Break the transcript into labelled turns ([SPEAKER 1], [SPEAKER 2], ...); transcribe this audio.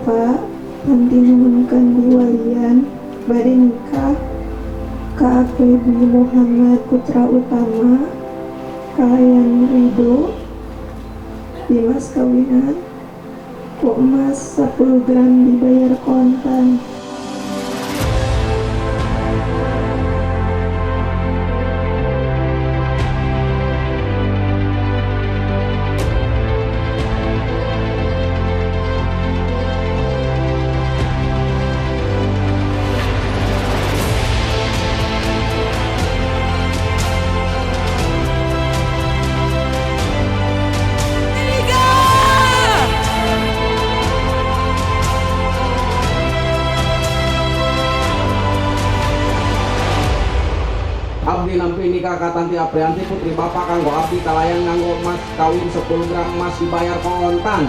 [SPEAKER 1] Bapak nanti nuhunkeun diwalian bade nikah ka Feby Muhammad Putra Utama kalayan ridho di mas kawinan ku emas 10 gram dibayar kontan.
[SPEAKER 2] Abdi nampi nikah Katanti Aprianti putri Bapak kanggo abdi kalayan nganggo emas kawin 10 gram emas dibayar kontan.